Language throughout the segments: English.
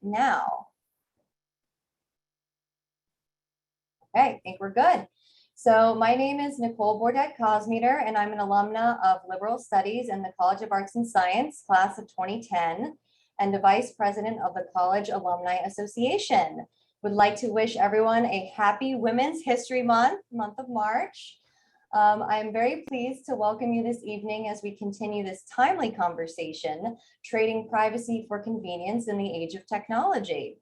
now. Okay, I think we're good. So my name is Nicole Bordet-Cosmeter, and I'm an alumna of Liberal Studies in the College of Arts and Science, class of 2010, and the Vice President of the College Alumni Association. Would like to wish everyone a happy Women's History Month of March. I'm very pleased to welcome you this evening as we continue this timely conversation, trading privacy for convenience in the age of technology.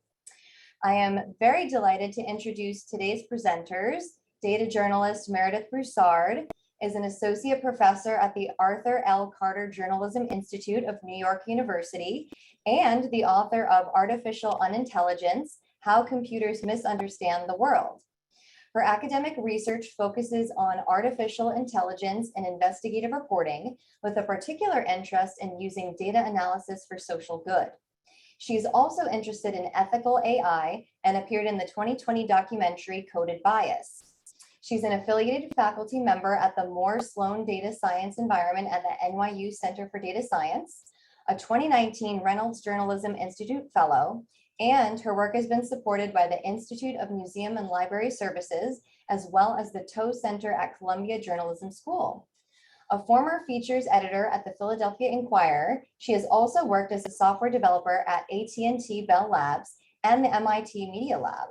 I am very delighted to introduce today's presenters. Data journalist Meredith Broussard is an associate professor at the Arthur L. Carter Journalism Institute of New York University and the author of Artificial Unintelligence: How Computers Misunderstand the World. Her academic research focuses on artificial intelligence and investigative reporting, with a particular interest in using data analysis for social good. She's also interested in ethical AI and appeared in the 2020 documentary Coded Bias. She's an affiliated faculty member at the Moore Sloan Data Science Environment at the NYU Center for Data Science, a 2019 Reynolds Journalism Institute Fellow, and her work has been supported by the Institute of Museum and Library Services, as well as the Toe Center at Columbia Journalism School. A former features editor at the Philadelphia Inquirer, she has also worked as a software developer at AT&T Bell Labs and the MIT Media Lab.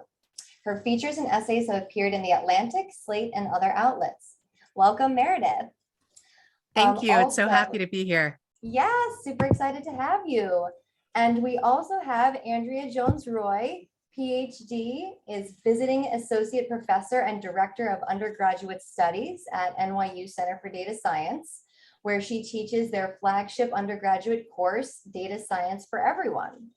Her features and essays have appeared in The Atlantic, Slate, and other outlets. Welcome, Meredith. Thank you. It's so happy to be here. Yes, super excited to have you. And we also have Andrea Jones-Rooy, PhD, is visiting associate professor and director of undergraduate studies at NYU Center for Data Science, where she teaches their flagship undergraduate course, Data Science for Everyone.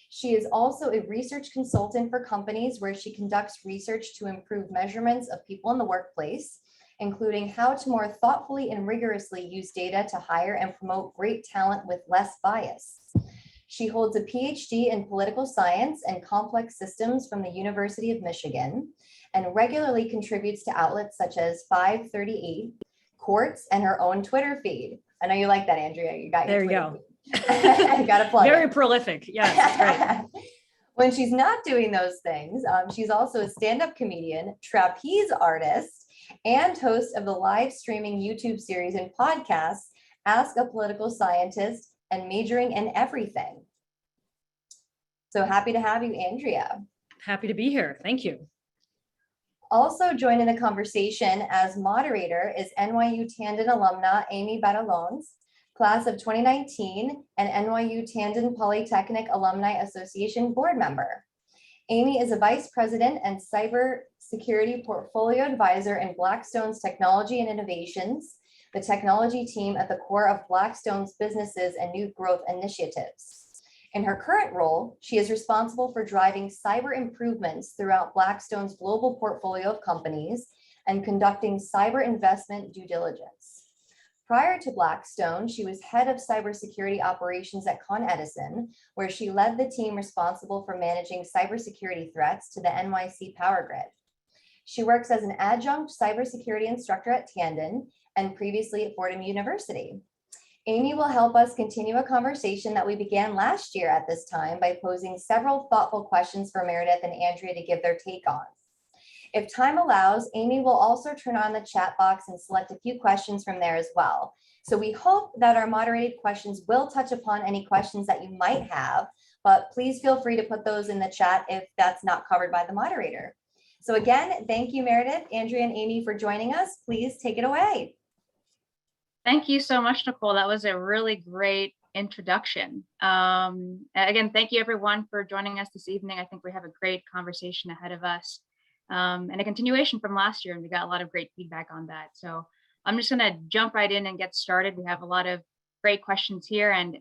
She is also a research consultant for companies where she conducts research to improve measurements of people in the workplace, including how to more thoughtfully and rigorously use data to hire and promote great talent with less bias. She holds a PhD in political science and complex systems from the University of Michigan and regularly contributes to outlets such as 538, Quartz, and her own Twitter feed. I know you like that, Andrea. You got your Twitter feed. I got to plug Very it. prolific. Yes, that's right. When she's not doing those things, she's also a stand-up comedian, trapeze artist, and host of the live streaming YouTube series and podcast, Ask a Political Scientist, and Majoring in Everything. So happy to have you, Andrea. Happy to be here. Thank you. Also joining the conversation as moderator is NYU Tandon alumna Amy Batallones, class of 2019, and NYU Tandon Polytechnic Alumni Association board member. Amy is a vice president and cybersecurity portfolio advisor in Blackstone's Technology and Innovations, the technology team at the core of Blackstone's businesses and new growth initiatives. In her current role, she is responsible for driving cyber improvements throughout Blackstone's global portfolio of companies and conducting cyber investment due diligence. Prior to Blackstone, she was head of cybersecurity operations at Con Edison, where she led the team responsible for managing cybersecurity threats to the NYC power grid. She works as an adjunct cybersecurity instructor at Tandon and previously at Fordham University. Amy will help us continue a conversation that we began last year at this time by posing several thoughtful questions for Meredith and Andrea to give their take on. If time allows, Amy will also turn on the chat box and select a few questions from there as well. So we hope that our moderated questions will touch upon any questions that you might have, but please feel free to put those in the chat if that's not covered by the moderator. So again, thank you, Meredith, Andrea, and Amy for joining us. Please take it away. Thank you so much, Nicole. That was a really great introduction. Again, thank you everyone for joining us this evening. I think we have a great conversation ahead of us and a continuation from last year, and we got a lot of great feedback on that. So I'm just gonna jump right in and get started. We have a lot of great questions here, and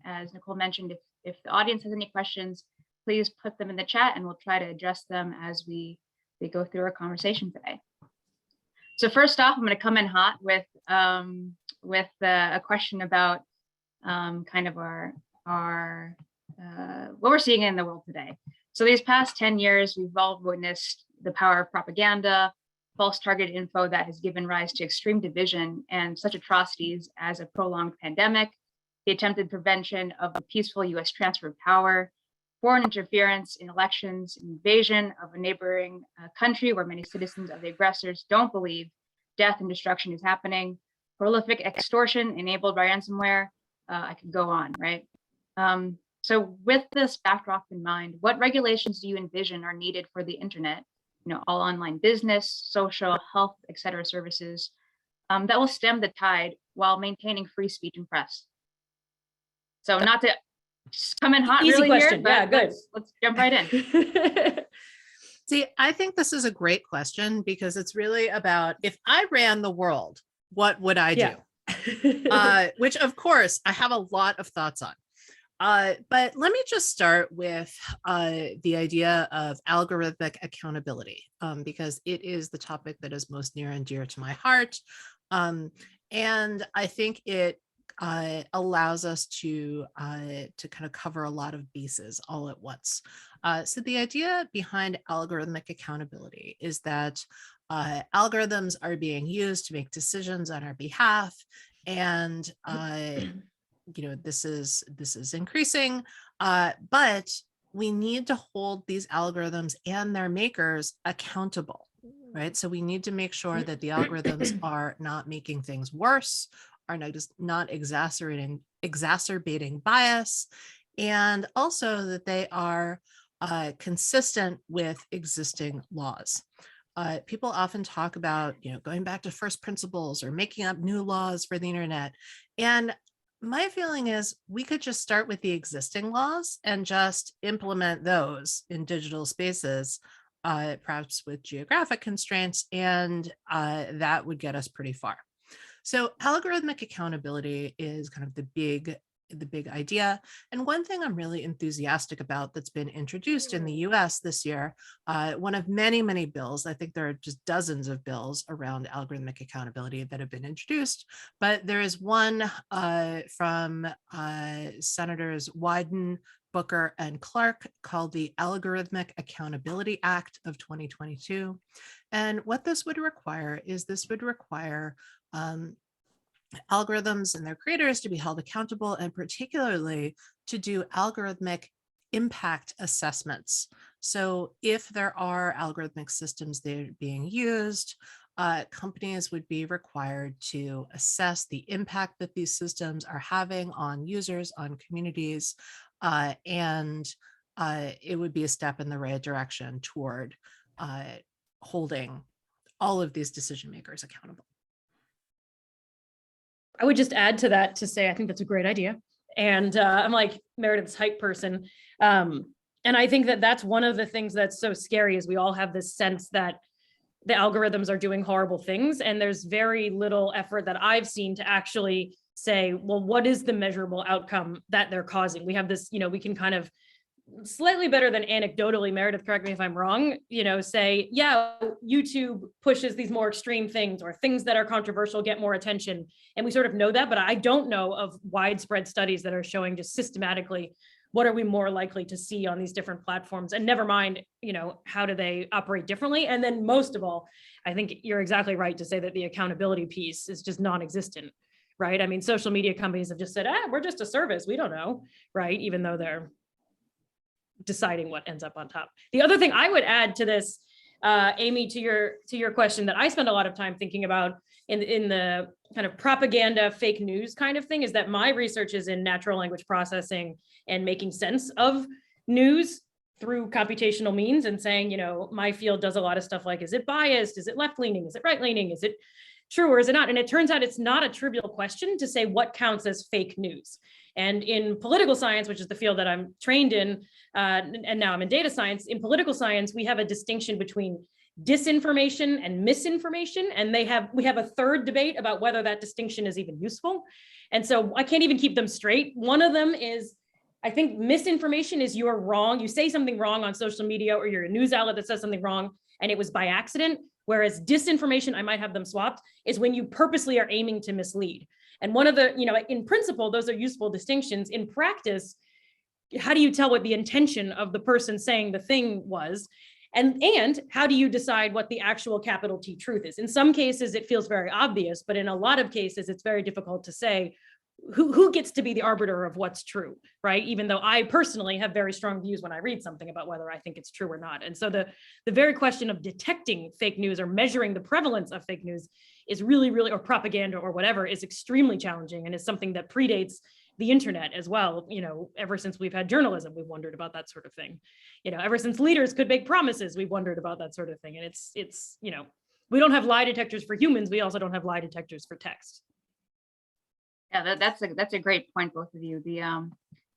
as Nicole mentioned, if the audience has any questions, please put them in the chat and we'll try to address them as we go through our conversation today. So first off, I'm going to come in hot with a question about kind of what we're seeing in the world today. So these past 10 years, we've all witnessed the power of propaganda, false targeted info that has given rise to extreme division and such atrocities as a prolonged pandemic, the attempted prevention of a peaceful US transfer of power, foreign interference in elections, invasion of a neighboring country where many citizens of the aggressors don't believe death and destruction is happening, prolific extortion enabled by ransomware. I could go on, right? So with this backdrop in mind, what regulations do you envision are needed for the internet, all online business, social, health, et cetera, services that will stem the tide while maintaining free speech and press? So not to just come in hot Easy really question. here, Yeah, but good. let's jump right in. See, I think this is a great question because it's really about if I ran the world, what would I do? Which of course I have a lot of thoughts on. But let me just start with the idea of algorithmic accountability, because it is the topic that is most near and dear to my heart. And I think it allows us to kind of cover a lot of bases all at once. So the idea behind algorithmic accountability is that algorithms are being used to make decisions on our behalf, and this is increasing, but we need to hold these algorithms and their makers accountable, right? So we need to make sure that the algorithms are not making things worse, are not exacerbating bias, and also that they are consistent with existing laws. People often talk about, going back to first principles or making up new laws for the internet. And my feeling is we could just start with the existing laws and just implement those in digital spaces, perhaps with geographic constraints, and that would get us pretty far. So algorithmic accountability is kind of the big idea. And one thing I'm really enthusiastic about that's been introduced in the US this year, one of many, many bills, I think there are just dozens of bills around algorithmic accountability that have been introduced, but there is one from Senators Wyden, Booker, and Clark called the Algorithmic Accountability Act of 2022. And what this would require is algorithms and their creators to be held accountable, and particularly to do algorithmic impact assessments. So if there are algorithmic systems that are being used, companies would be required to assess the impact that these systems are having on users, on communities, and it would be a step in the right direction toward holding all of these decision makers accountable. I would just add to that to say, I think that's a great idea. And I'm like Meredith's hype person. And I think that that's one of the things that's so scary is we all have this sense that the algorithms are doing horrible things. And there's very little effort that I've seen to actually say, well, what is the measurable outcome that they're causing? We have this, we can kind of slightly better than anecdotally, Meredith, correct me if I'm wrong, say, yeah, YouTube pushes these more extreme things or things that are controversial get more attention. And we sort of know that, but I don't know of widespread studies that are showing just systematically what are we more likely to see on these different platforms, and never mind, how do they operate differently? And then most of all, I think you're exactly right to say that the accountability piece is just non-existent, right? I mean, social media companies have just said, we're just a service, we don't know, right? Even though they're deciding what ends up on top. The other thing I would add to this, Amy, to your question that I spend a lot of time thinking about in the kind of propaganda, fake news kind of thing, is that my research is in natural language processing and making sense of news through computational means, and saying, my field does a lot of stuff like, is it biased? Is it left-leaning? Is it right-leaning? Is it true or is it not? And it turns out it's not a trivial question to say what counts as fake news. And in political science, which is the field that I'm trained in, and now I'm in data science, in political science, we have a distinction between disinformation and misinformation. And we have a third debate about whether that distinction is even useful. And so I can't even keep them straight. One of them is, I think misinformation is you're wrong. You say something wrong on social media, or you're a news outlet that says something wrong and it was by accident. Whereas disinformation, I might have them swapped, is when you purposely are aiming to mislead. And one of the, in principle, those are useful distinctions. In practice, how do you tell what the intention of the person saying the thing was? And how do you decide what the actual capital T truth is? In some cases, it feels very obvious, but in a lot of cases, it's very difficult to say who gets to be the arbiter of what's true, right? Even though I personally have very strong views when I read something about whether I think it's true or not. And so the very question of detecting fake news or measuring the prevalence of fake news is really, really, or propaganda or whatever, is extremely challenging, and is something that predates the internet as well. Ever since we've had journalism, we've wondered about that sort of thing. Ever since leaders could make promises, we've wondered about that sort of thing. And it's we don't have lie detectors for humans. We also don't have lie detectors for text. Yeah, that's a great point, both of you.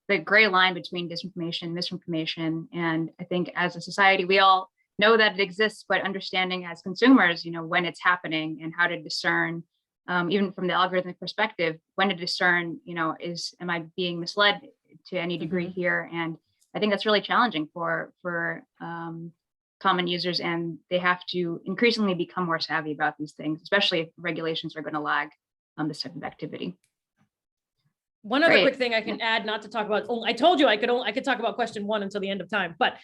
The gray line between disinformation, misinformation, and I think as a society, we all know that it exists, but understanding as consumers, when it's happening and how to discern, even from the algorithmic perspective, when to discern, am I being misled to any degree here? And I think that's really challenging for common users, and they have to increasingly become more savvy about these things, especially if regulations are going to lag this type of activity. One other quick thing I can add, not to talk about, I told you I could talk about question 1 until the end of time, but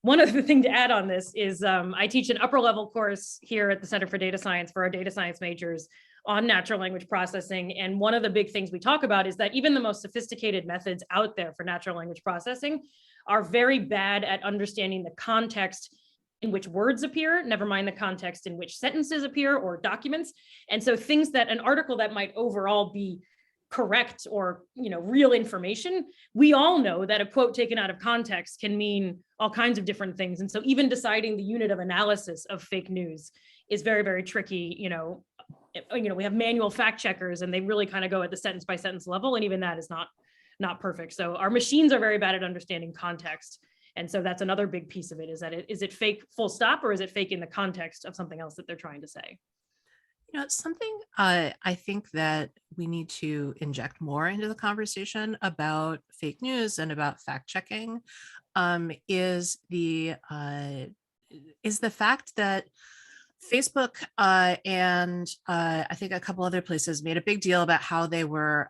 one other thing to add on this is I teach an upper level course here at the Center for Data Science for our data science majors on natural language processing. And one of the big things we talk about is that even the most sophisticated methods out there for natural language processing are very bad at understanding the context in which words appear, never mind the context in which sentences appear or documents. And so things that an article that might overall be correct or real information, we all know that a quote taken out of context can mean all kinds of different things. And so even deciding the unit of analysis of fake news is very, very tricky. We have manual fact checkers, and they really kind of go at the sentence by sentence level, and even that is not perfect. So our machines are very bad at understanding context. And so that's another big piece of it, is that is it fake full stop, or is it fake in the context of something else that they're trying to say? It's something I think that we need to inject more into the conversation about fake news and about fact checking is the fact that Facebook and I think a couple other places made a big deal about how they were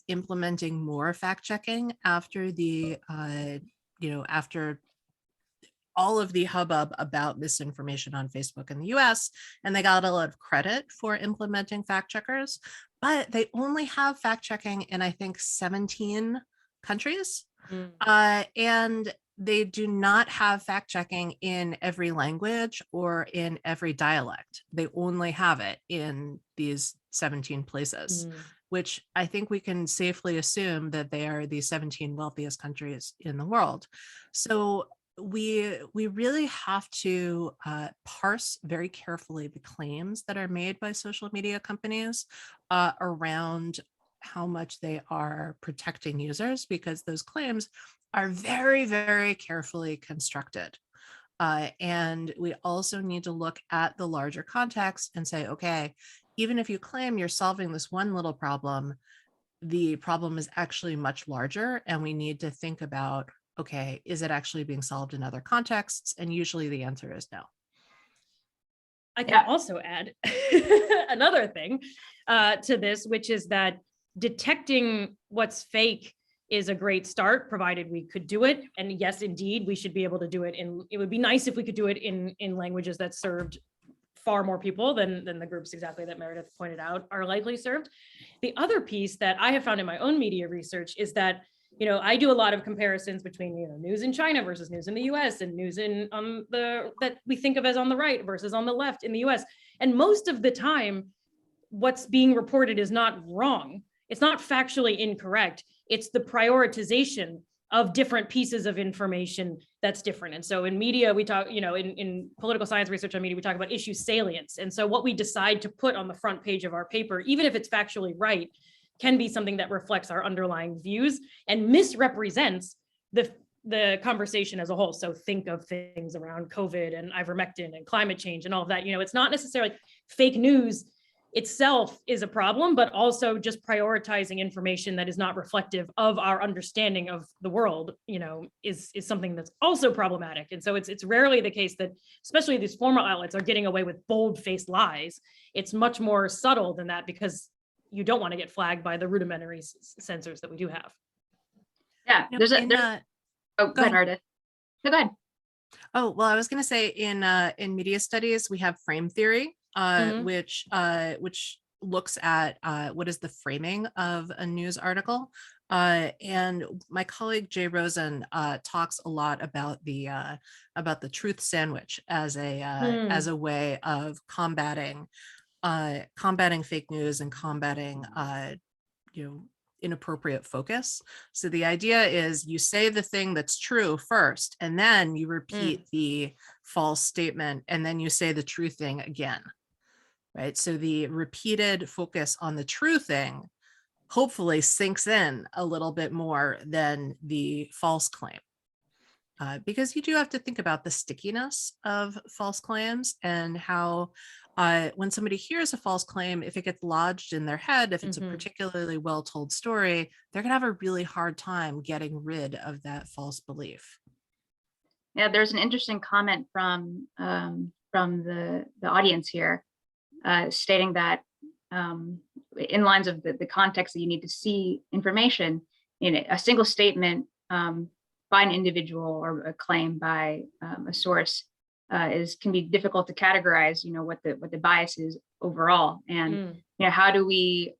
implementing more fact checking after after all of the hubbub about misinformation on Facebook in the US, and they got a lot of credit for implementing fact checkers, but they only have fact checking in, I think, 17 countries. And they do not have fact checking in every language or in every dialect. They only have it in these 17 places, which I think we can safely assume that they are the 17 wealthiest countries in the world. So we really have to parse very carefully the claims that are made by social media companies around how much they are protecting users, because those claims are very, very carefully constructed. And we also need to look at the larger context and say, okay, even if you claim you're solving this one little problem, the problem is actually much larger, and we need to think about, okay, is it actually being solved in other contexts? And usually the answer is no. I can also add another thing to this, which is that detecting what's fake is a great start, provided we could do it. And yes, indeed, we should be able to do it. It would be nice if we could do it in languages that served far more people than the groups exactly that Meredith pointed out are likely served. The other piece that I have found in my own media research is that I do a lot of comparisons between, news in China versus news in the US, and news in that we think of as on the right versus on the left in the US. And most of the time, what's being reported is not wrong. It's not factually incorrect. It's the prioritization of different pieces of information that's different. And so in media, we talk, in political science research on media, we talk about issue salience. And so what we decide to put on the front page of our paper, even if it's factually right, can be something that reflects our underlying views and misrepresents the conversation as a whole. So think of things around COVID and ivermectin and climate change and all of that. It's not necessarily fake news itself is a problem, but also just prioritizing information that is not reflective of our understanding of the world, is something that's also problematic. And so it's rarely the case that, especially these formal outlets, are getting away with bold-faced lies. It's much more subtle than that, because you don't want to get flagged by the rudimentary sensors that we do have. Yeah, go ahead, Meredith. No, go ahead. Oh, well, I was going to say in media studies, we have frame theory, which looks at what is the framing of a news article. And my colleague Jay Rosen talks a lot about the truth sandwich as a way of combating fake news and combating inappropriate focus. So the idea is you say the thing that's true first, and then you repeat the false statement, and then you say the true thing again. Right. So the repeated focus on the true thing hopefully sinks in a little bit more than the false claim. Because you do have to think about the stickiness of false claims and how when somebody hears a false claim, if it gets lodged in their head, if it's a particularly well-told story, they're going to have a really hard time getting rid of that false belief. Yeah, there's an interesting comment from the audience here, stating that in lines of the context that you need to see information in it, a single statement by an individual or a claim by a source can be difficult to categorize, what the bias is overall, and how do we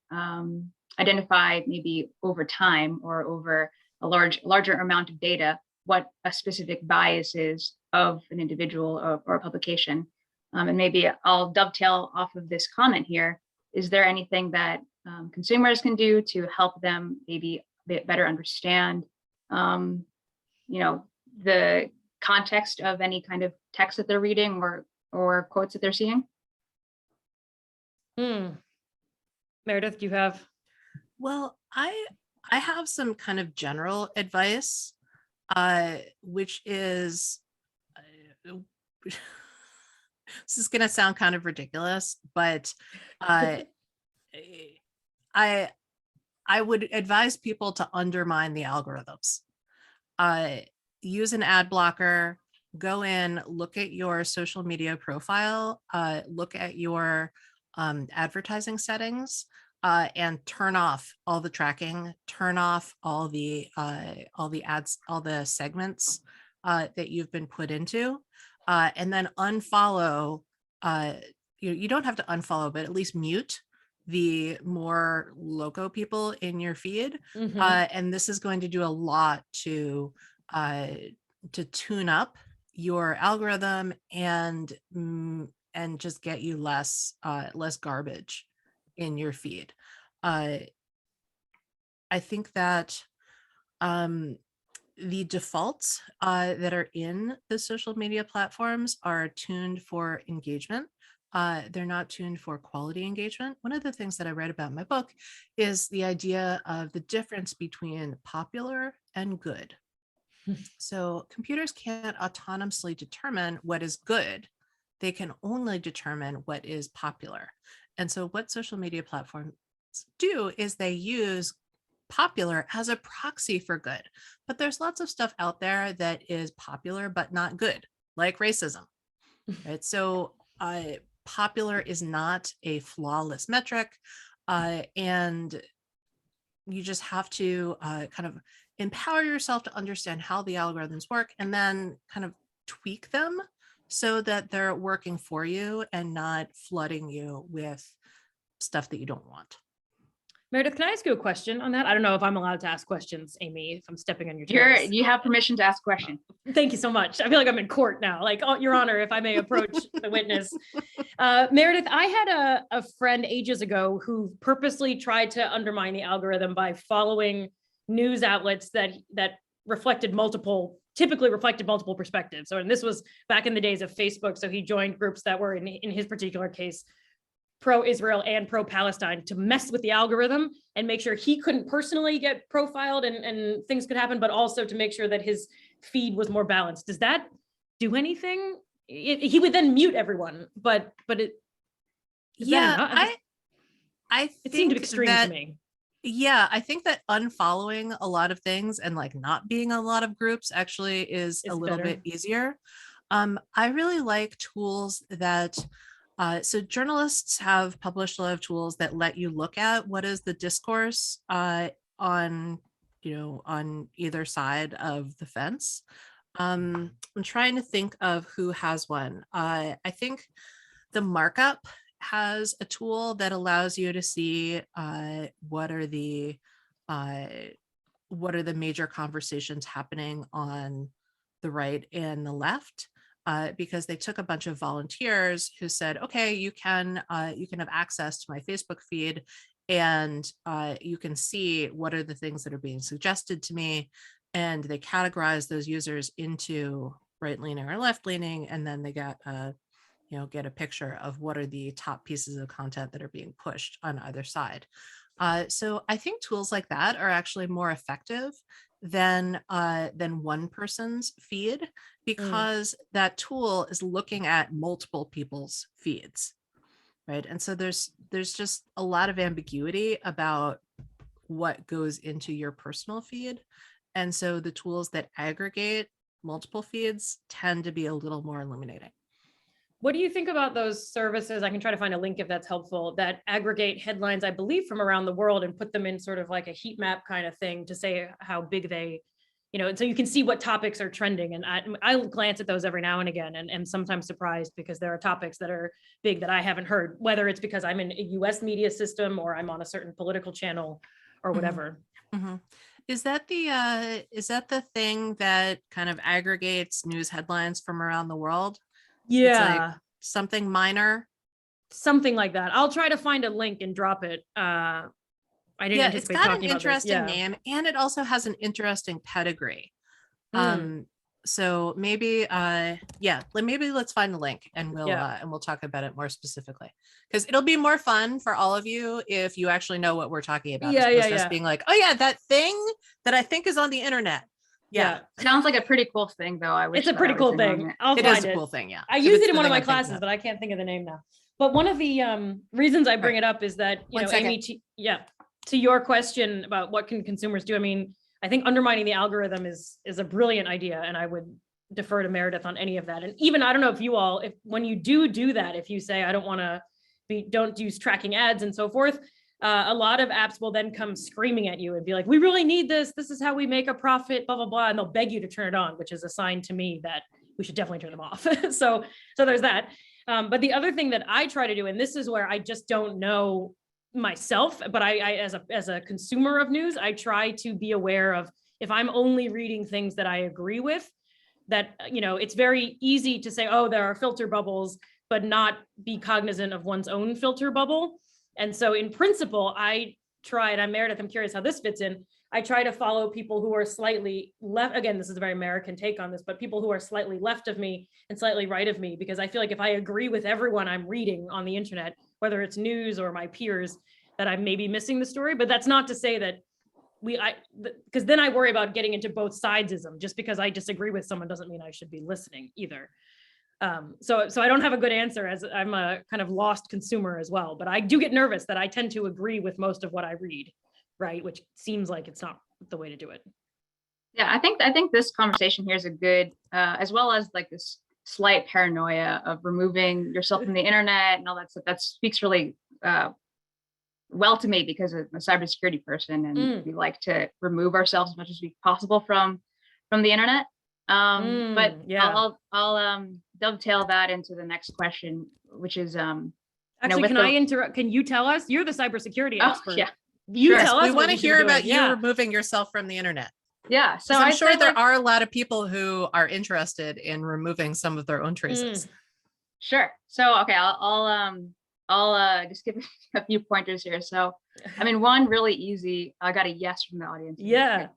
identify maybe over time or over a larger amount of data what a specific bias is of an individual or a publication. And maybe I'll dovetail off of this comment here. Is there anything that consumers can do to help them maybe better understand, the context of any kind of text that they're reading or quotes that they're seeing? Meredith, do you have? Well, I have some kind of general advice, which is, this is going to sound kind of ridiculous, but I would advise people to undermine the algorithms. Use an ad blocker, go in, look at your social media profile, look at your advertising settings, and turn off all the tracking, turn off all the ads, all the segments that you've been put into, and then unfollow. You don't have to unfollow, but at least mute the more loco people in your feed. And this is going to do a lot to tune up your algorithm and just get you less garbage in your feed. I think that the defaults that are in the social media platforms are tuned for engagement. They're not tuned for quality engagement. One of the things that I read about in my book is the idea of the difference between popular and good. So computers can't autonomously determine what is good. They can only determine what is popular. And so what social media platforms do is they use popular as a proxy for good. But there's lots of stuff out there that is popular but not good, like racism. Right? So popular is not a flawless metric, and you just have to kind of empower yourself to understand how the algorithms work and then kind of tweak them so that they're working for you and not flooding you with stuff that you don't want. Meredith, can I ask you a question on that? I don't know if I'm allowed to ask questions, Amy, if I'm stepping on your toes. You have permission to ask questions. Thank you so much. I feel like I'm in court now. Like, oh, Your Honor, if I may approach the witness. Meredith, I had a friend ages ago who purposely tried to undermine the algorithm by following news outlets that typically reflected multiple perspectives. So, and this was back in the days of Facebook. So he joined groups that were in his particular case, pro-Israel and pro-Palestine, to mess with the algorithm and make sure he couldn't personally get profiled and things could happen, but also to make sure that his feed was more balanced. Does that do anything? He would then mute everyone, but it. Yeah, I it seemed extreme to me. Yeah, I think that unfollowing a lot of things and like not being a lot of groups actually is a little bit easier. I really like tools that, so journalists have published a lot of tools that let you look at what is the discourse on either side of the fence. I'm trying to think of who has one. I think the Markup has a tool that allows you to see what are the major conversations happening on the right and the left, because they took a bunch of volunteers who said, okay, you can have access to my Facebook feed, and you can see what are the things that are being suggested to me. And they categorize those users into right-leaning or left-leaning, and then they get a picture of what are the top pieces of content that are being pushed on either side. So I think tools like that are actually more effective than one person's feed, because that tool is looking at multiple people's feeds, right? And so there's just a lot of ambiguity about what goes into your personal feed. And so the tools that aggregate multiple feeds tend to be a little more illuminating. What do you think about those services? I can try to find a link if that's helpful, that aggregate headlines, I believe, from around the world and put them in sort of like a heat map kind of thing to say how big they, so you can see what topics are trending. And I glance at those every now and again, and sometimes surprised because there are topics that are big that I haven't heard, whether it's because I'm in a US media system or I'm on a certain political channel or whatever. Mm-hmm. Is that the thing that kind of aggregates news headlines from around the world? Yeah. It's like something minor. Something like that. I'll try to find a link and drop it. I didn't Yeah, anticipate it's got an talking about this. interesting Yeah. name, and it also has an interesting pedigree. Mm. So maybe maybe let's find the link and we'll talk about it more specifically, because it'll be more fun for all of you if you actually know what we're talking about, as opposed to us being like, oh yeah, that thing that I think is on the internet. Yeah. Sounds like a pretty cool thing, though. I wish It's a pretty cool thing. I'll find it. It is a cool thing, yeah. I used it in one of my classes, but I can't think of the name now. But one of the reasons I bring it up is that, Amy, to your question about what can consumers do, I mean, I think undermining the algorithm is a brilliant idea, and I would defer to Meredith on any of that. And even, I don't know if you all, if when you do that, if you say, I don't use tracking ads and so forth, a lot of apps will then come screaming at you and be like, we really need this. This is how we make a profit, blah, blah, blah. And they'll beg you to turn it on, which is a sign to me that we should definitely turn them off. So there's that. But the other thing that I try to do, and this is where I just don't know myself, but I as a consumer of news, I try to be aware of, if I'm only reading things that I agree with, that, it's very easy to say, oh, there are filter bubbles, but not be cognizant of one's own filter bubble. And so in principle, I try, and I'm Meredith, I'm curious how this fits in. I try to follow people who are slightly left. Again, this is a very American take on this, but people who are slightly left of me and slightly right of me, because I feel like if I agree with everyone I'm reading on the internet, whether it's news or my peers, that I'm maybe missing the story. But that's not to say that because then I worry about getting into both sidesism. Just because I disagree with someone doesn't mean I should be listening either. So I don't have a good answer, as I'm a kind of lost consumer as well, but I do get nervous that I tend to agree with most of what I read, right? Which seems like it's not the way to do it. Yeah, I think this conversation here is a good, as well as like this slight paranoia of removing yourself from the internet and all that stuff. That speaks really well to me, because I'm a cybersecurity person, and we like to remove ourselves as much as possible from the internet. But yeah, I'll dovetail that into the next question, which is actually, can I interrupt? Can you tell us? You're the cybersecurity expert. Yeah, you tell us. We want to hear about you removing yourself from the internet. Yeah, so I'm sure there are a lot of people who are interested in removing some of their own traces. Sure. So okay, I'll just give a few pointers here. So, I mean, one really easy. I got a yes from the audience. Yeah.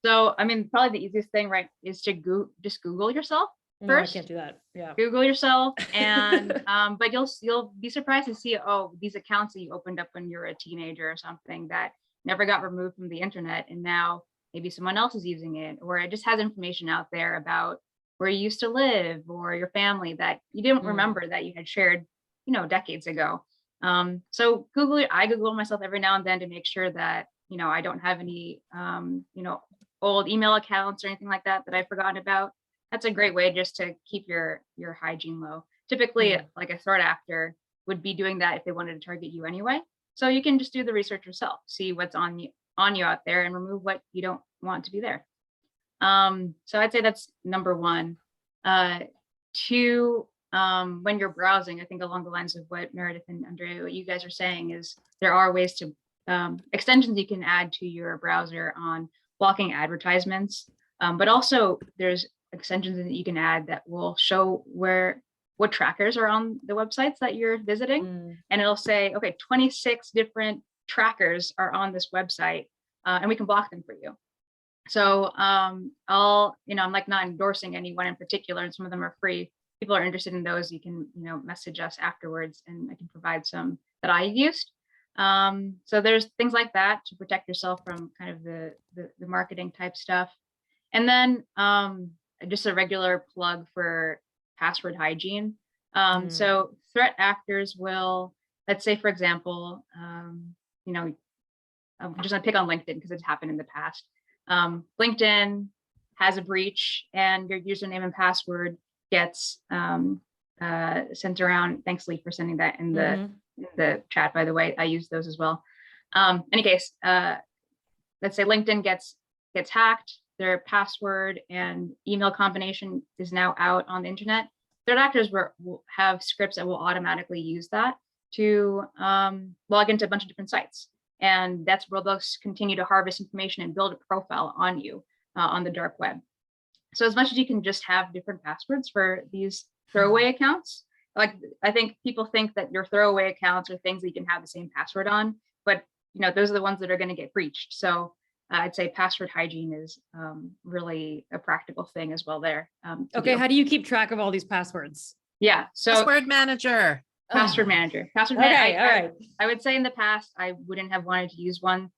So, I mean, probably the easiest thing, right, is to just Google yourself first. No, I can't do that. Yeah. Google yourself, and but you'll be surprised to see, oh, these accounts that you opened up when you're a teenager or something that never got removed from the internet, and now maybe someone else is using it, or it just has information out there about where you used to live or your family that you didn't remember that you had shared, decades ago. So I Google myself every now and then to make sure that, I don't have any, old email accounts or anything like that I've forgotten about. That's a great way just to keep your hygiene low. Typically, like a threat actor would be doing that if they wanted to target you anyway. So you can just do the research yourself, see what's on you out there, and remove what you don't want to be there. So I'd say that's number one. Two, when you're browsing, I think along the lines of what Meredith and Andrea, what you guys are saying is there are ways to extensions you can add to your browser on blocking advertisements, but also there's extensions that you can add that will show what trackers are on the websites that you're visiting, and it'll say, okay, 26 different trackers are on this website, and we can block them for you. So I'm like not endorsing anyone in particular, and some of them are free. People are interested in those, you can message us afterwards, and I can provide some that I used. So there's things like that to protect yourself from kind of the marketing type stuff. And then just a regular plug for password hygiene. So threat actors will, let's say, for example, I'm just gonna pick on LinkedIn because it's happened in the past. LinkedIn has a breach and your username and password gets sent around. Thanks, Lee, for sending that in the chat, by the way. I use those as well. Any case, let's say LinkedIn gets hacked, their password and email combination is now out on the internet. Threat actors will have scripts that will automatically use that to log into a bunch of different sites. And that's where they'll continue to harvest information and build a profile on you on the dark web. So as much as you can just have different passwords for these throwaway accounts, like I think people think that your throwaway accounts are things that you can have the same password on, but those are the ones that are going to get breached. So I'd say password hygiene is really a practical thing as well there. Okay, how do you keep track of all these passwords? Yeah, so Password manager. Password manager. Okay, all right. I would say in the past, I wouldn't have wanted to use one,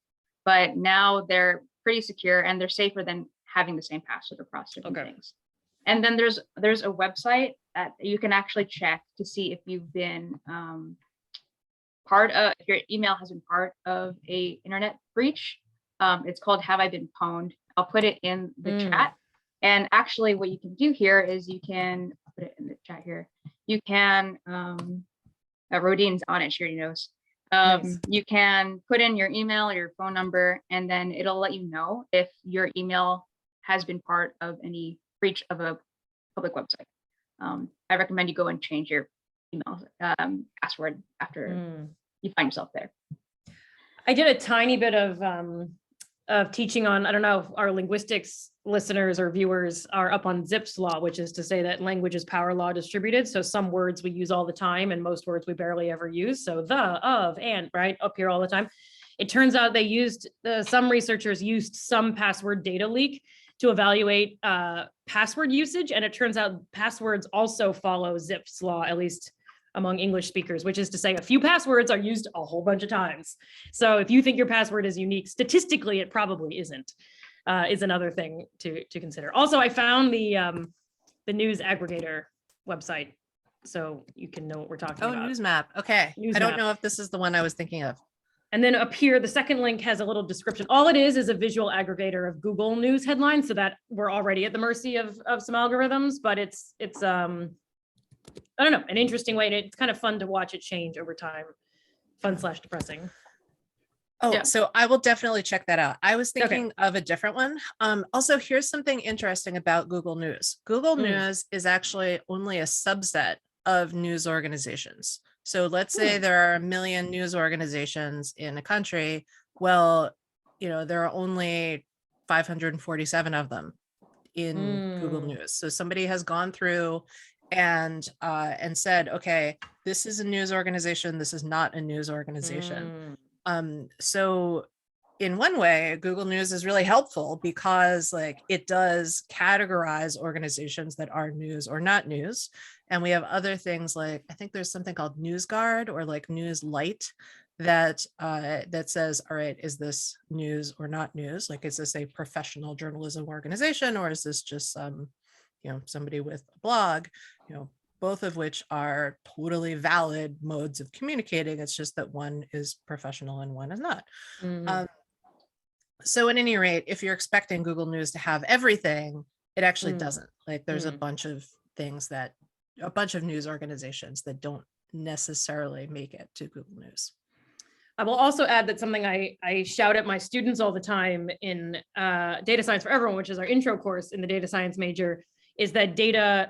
but now they're pretty secure and they're safer than having the same password across different things. And then there's a website that you can actually check to see if you've been if your email has been part of a internet breach. It's called Have I Been Pwned? I'll put it in the chat. And actually what you can do here is you can put it in the chat here. You can, Rodine's on it, she already knows. Nice. You can put in your email or your phone number, and then it'll let you know if your email has been part of any breach of a public website. I recommend you go and change your email password after you find yourself there. I did a tiny bit of teaching on, I don't know if our linguistics listeners or viewers are up on Zipf's law, which is to say that language is power law distributed. So some words we use all the time and most words we barely ever use. So the, of, and, right, up here all the time. It turns out they used, some researchers used some password data leak to evaluate password usage. And it turns out passwords also follow Zipf's law, at least among English speakers, which is to say a few passwords are used a whole bunch of times. So if you think your password is unique, statistically, it probably isn't, is another thing to consider. Also, I found the news aggregator website, so you can know what we're talking about. Oh, Newsmap. Okay. Newsmap. I don't know if this is the one I was thinking of. And then up here, the second link has a little description. All it is a visual aggregator of Google News headlines, so that we're already at the mercy of some algorithms, but it's I don't know, an interesting way. It's kind of fun to watch it change over time. Fun/depressing. Oh, Yeah. So I will definitely check that out. I was thinking of a different one. Also, here's something interesting about Google News. Google News is actually only a subset of news organizations. So let's say there are 1 million news organizations in a country. Well, there are only 547 of them in Google News. So somebody has gone through and said, okay, this is a news organization, this is not a news organization. So in one way, Google News is really helpful because it does categorize organizations that are news or not news. And we have other things I think there's something called NewsGuard or News Light that says, all right, is this news or not news? Is this a professional journalism organization, or is this just somebody with a blog? Both of which are totally valid modes of communicating. It's just that one is professional and one is not. So at any rate, if you're expecting Google News to have everything, it actually doesn't. There's a bunch of things a bunch of news organizations that don't necessarily make it to Google News. I will also add that something I shout at my students all the time in Data Science for Everyone, which is our intro course in the data science major, is that the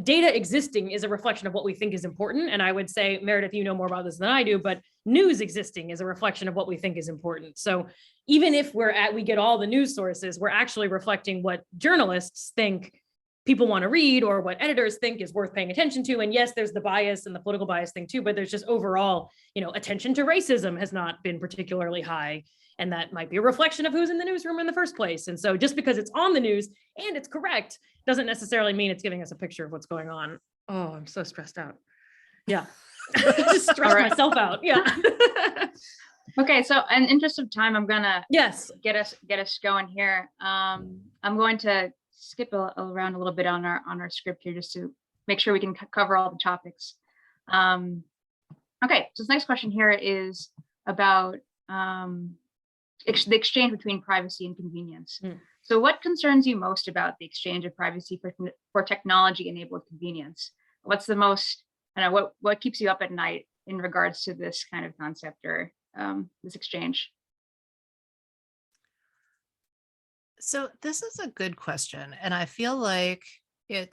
data existing is a reflection of what we think is important. And I would say, Meredith, you know more about this than I do, but news existing is a reflection of what we think is important. So even if we get all the news sources, we're actually reflecting what journalists think people want to read, or what editors think is worth paying attention to. And yes, there's the bias and the political bias thing too, but there's just overall, attention to racism has not been particularly high. And that might be a reflection of who's in the newsroom in the first place. And so just because it's on the news and it's correct, doesn't necessarily mean it's giving us a picture of what's going on. Oh, I'm so stressed out. Yeah. Just stress myself out. Yeah. Okay, so in interest of time, I'm gonna get us going here. I'm going to skip around a little bit on our script here just to make sure we can cover all the topics. Okay, so this next question here is about the exchange between privacy and convenience. So what concerns you most about the exchange of privacy for technology-enabled convenience? What's the most, what keeps you up at night in regards to this kind of concept or this exchange? So this is a good question. And I feel like the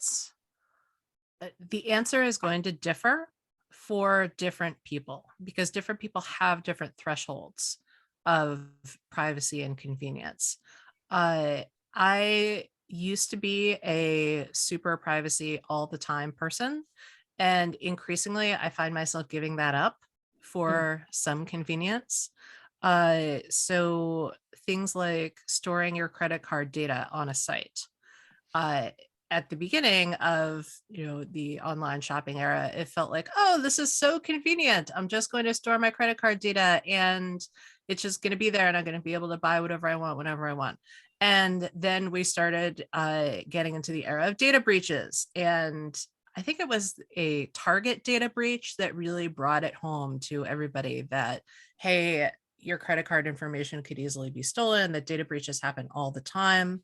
answer is going to differ for different people, because different people have different thresholds of privacy and convenience. I used to be a super privacy all the time person, and increasingly I find myself giving that up for some convenience. So things like storing your credit card data on a site. At the beginning of the online shopping era, it felt like, oh, this is so convenient. I'm just going to store my credit card data and it's just going to be there and I'm going to be able to buy whatever I want whenever I want. And then we started getting into the era of data breaches. And I think it was a Target data breach that really brought it home to everybody that, hey, your credit card information could easily be stolen, that data breaches happen all the time.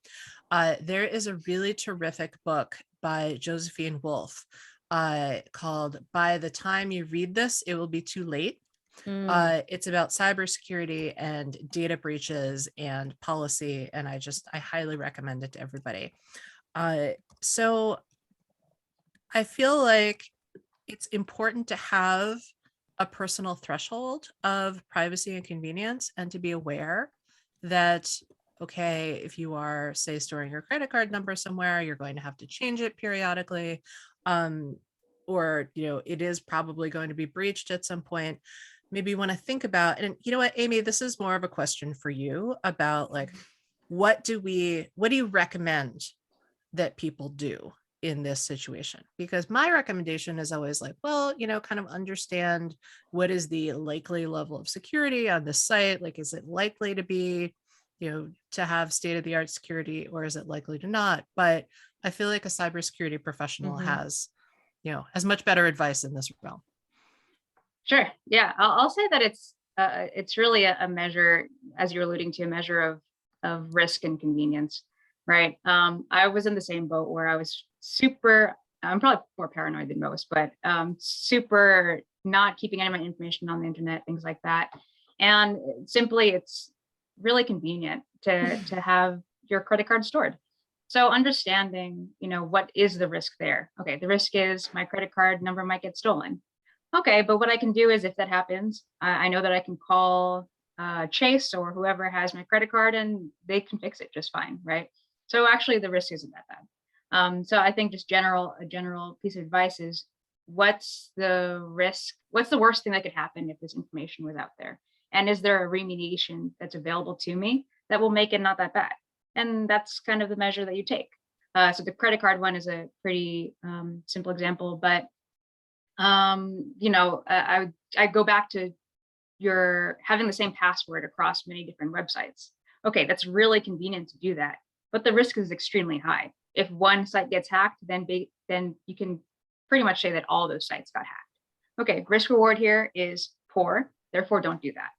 There is a really terrific book by Josephine Wolf called By the Time You Read This, It Will Be Too Late. It's about cybersecurity and data breaches and policy, and I highly recommend it to everybody. So I feel like it's important to have a personal threshold of privacy and convenience, and to be aware that, okay, if you are, say, storing your credit card number somewhere, you're going to have to change it periodically, or it is probably going to be breached at some point. Maybe you want to think about, and you know what, Amy, this is more of a question for you about like, what do you recommend that people do in this situation? Because my recommendation is always like, well, kind of understand what is the likely level of security on the site. Like, is it likely to be, to have state-of-the-art security, or is it likely to not? But I feel like a cybersecurity professional has much better advice in this realm. Sure. Yeah, I'll say that it's really a measure, as you're alluding to, a measure of risk and convenience, right? I was in the same boat where I was I'm probably more paranoid than most, but super not keeping any of my information on the internet, things like that. And simply, it's really convenient to have your credit card stored. So understanding, what is the risk there? Okay, the risk is my credit card number might get stolen. Okay, but what I can do is, if that happens, I know that I can call Chase or whoever has my credit card and they can fix it just fine, right? So actually the risk isn't that bad. So I think just a general piece of advice is, what's the risk? What's the worst thing that could happen if this information was out there? And is there a remediation that's available to me that will make it not that bad? And that's kind of the measure that you take. So the credit card one is a pretty simple example, but I go back to your having the same password across many different websites. Okay, that's really convenient to do that, but the risk is extremely high. If one site gets hacked, then you can pretty much say that all those sites got hacked. Okay, risk reward here is poor, therefore don't do that.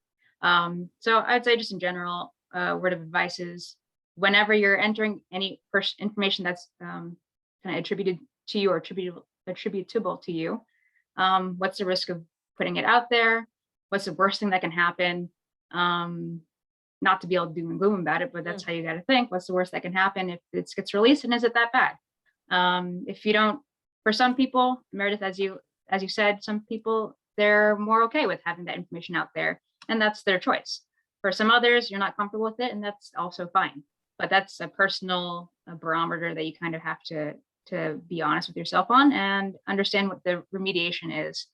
So I'd say, just in general, word of advice is, whenever you're entering any information that's kind of attributed to you or attributable to you, what's the risk of putting it out there? What's the worst thing that can happen? Not to be all doom and gloom about it, but that's how you got to think. What's the worst that can happen if it gets released, and is it that bad? If you don't, for some people, Meredith, as you said, some people, they're more okay with having that information out there, and that's their choice. For some others, you're not comfortable with it, and that's also fine. But that's a personal barometer that you kind of have to be honest with yourself on and understand what the remediation is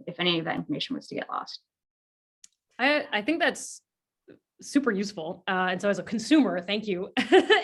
if any of that information was to get lost. I think that's super useful. And so as a consumer, thank you,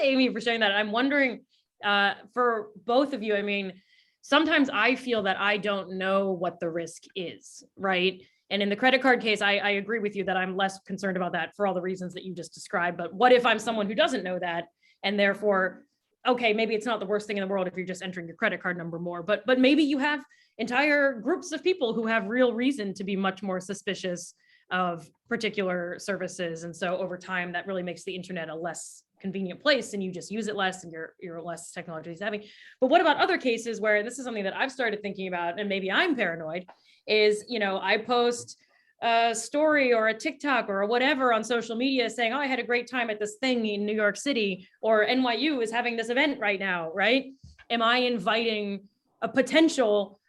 Amy, for sharing that. I'm wondering for both of you, I mean, sometimes I feel that I don't know what the risk is, right? And in the credit card case, I agree with you that I'm less concerned about that for all the reasons that you just described. But what if I'm someone who doesn't know that, and therefore, okay, maybe it's not the worst thing in the world if you're just entering your credit card number more, but maybe you have entire groups of people who have real reason to be much more suspicious of particular services. And so over time, that really makes the internet a less convenient place, and you just use it less, and you're less technologically savvy. But what about other cases where, and this is something that I've started thinking about, and maybe I'm paranoid, is, I post a story or a TikTok or whatever on social media saying, oh, I had a great time at this thing in New York City, or NYU is having this event right now, right? Am I inviting a potential,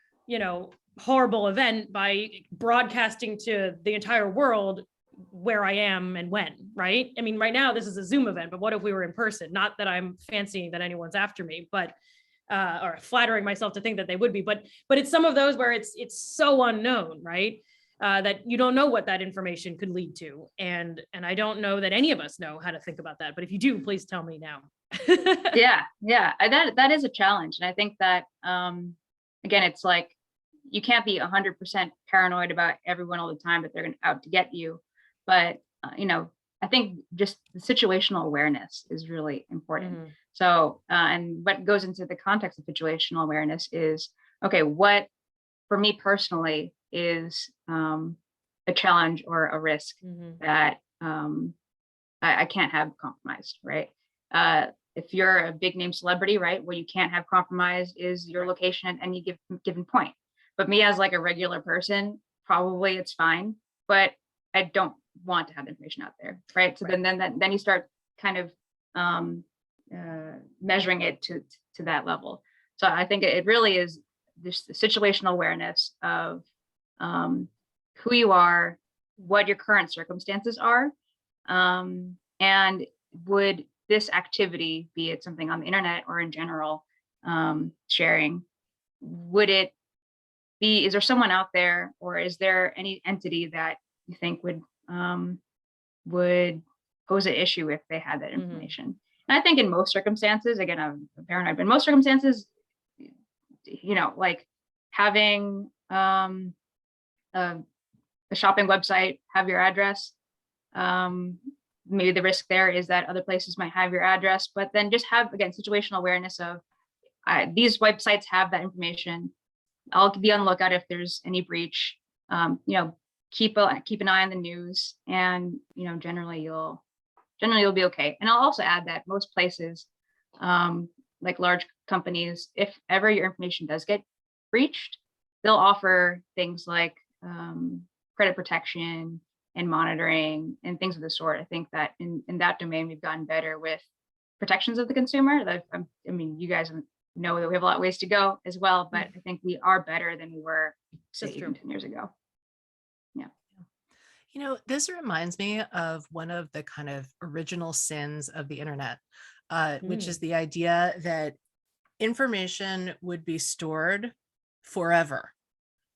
horrible event by broadcasting to the entire world where I am and when, right? I mean, right now this is a Zoom event, but what if we were in person? Not that I'm fancying that anyone's after me, but or flattering myself to think that they would be, but it's some of those where it's so unknown, right? That you don't know what that information could lead to, and I don't know that any of us know how to think about that. But if you do, please tell me now. Yeah, that is a challenge, and I think that again, it's like you can't be 100% paranoid about everyone all the time that they're out to get you. But, I think just the situational awareness is really important. Mm-hmm. So, and what goes into the context of situational awareness is, okay, what for me personally is a challenge or a risk that I can't have compromised, right? If you're a big name celebrity, right, what you can't have compromised is your location at any given point. But me as like a regular person, probably it's fine, but I don't want to have information out there, right? So then you start kind of measuring it to that level. So I think it really is this situational awareness of who you are, what your current circumstances are, and would this activity, be it something on the internet or in general, sharing, would it be, is there someone out there, or is there any entity that you think would pose an issue if they had that information? And I think in most circumstances, again, I'm paranoid, but in most circumstances, like having a shopping website have your address, maybe the risk there is that other places might have your address, but then just have, again, situational awareness of these websites have that information. I'll be on the lookout if there's any breach. Keep an eye on the news, and generally you'll be okay. And I'll also add that most places, like large companies, if ever your information does get breached, they'll offer things like credit protection and monitoring and things of the sort. I think that in that domain, we've gotten better with protections of the consumer. You guys know that we have a lot of ways to go as well, but I think we are better than we were, say, even 10 years ago. Yeah. This reminds me of one of the kind of original sins of the internet, which is the idea that information would be stored forever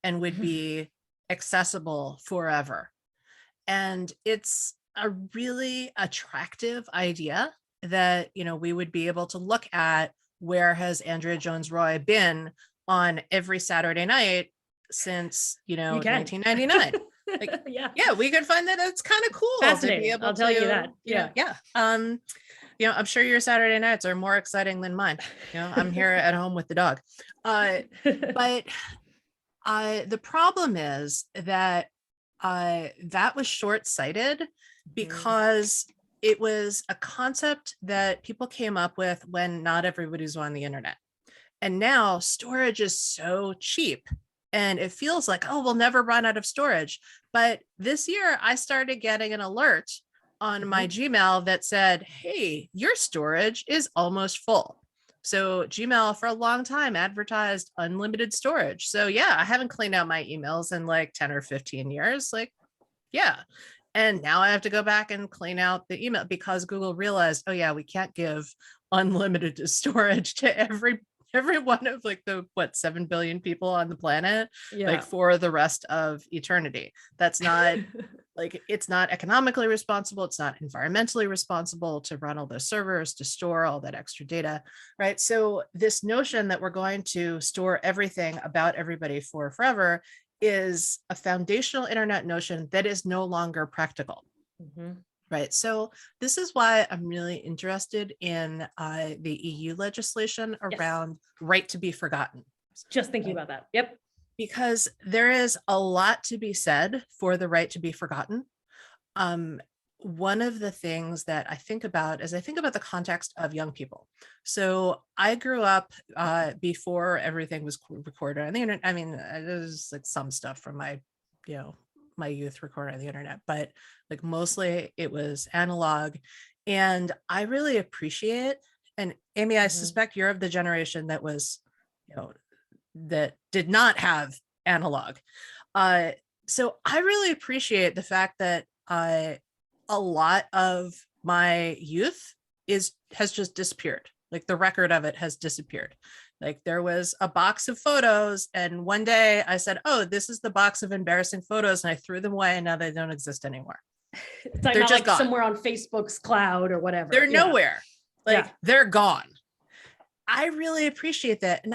and would be accessible forever. And it's a really attractive idea that, we would be able to look at where has Andrea Jones-Rooy been on every Saturday night since, 1999. Like, yeah, we could find that. It's kind of cool. Fascinating. To be able I'll tell you that. Yeah. I'm sure your Saturday nights are more exciting than mine. I'm here at home with the dog. But the problem is that that was short-sighted because it was a concept that people came up with when not everybody's on the internet. And now storage is so cheap and it feels like, oh, we'll never run out of storage. But this year I started getting an alert on my Gmail that said, hey, your storage is almost full. So Gmail for a long time advertised unlimited storage. So yeah, I haven't cleaned out my emails in like 10 or 15 years. Like, yeah. And now I have to go back and clean out the email because Google realized, oh yeah, we can't give unlimited storage to every one of like the 7 billion people on the planet, Yeah. like for the rest of eternity. That's not like, it's not economically responsible. It's not environmentally responsible to run all those servers, to store all that extra data, right? So this notion that we're going to store everything about everybody for forever is a foundational internet notion that is no longer practical. Mhm. Right. So this is why I'm really interested in the EU legislation around right to be forgotten. Just thinking about that. Yep. Because there is a lot to be said for the right to be forgotten. One of the things that I think about is I think about the context of young people. So I grew up before everything was recorded on the internet. I mean, there's like some stuff from my, my youth recorded on the internet, but like mostly it was analog. And I really appreciate, and Amy, I suspect you're of the generation that was, that did not have analog. So I really appreciate the fact that a lot of my youth has just disappeared. Like the record of it has disappeared. Like there was a box of photos and one day I said, oh, this is the box of embarrassing photos, and I threw them away and now they don't exist anymore. It's like They're not just like gone. somewhere on Facebook's cloud or whatever. They're nowhere. Like Yeah. they're gone. I really appreciate that. And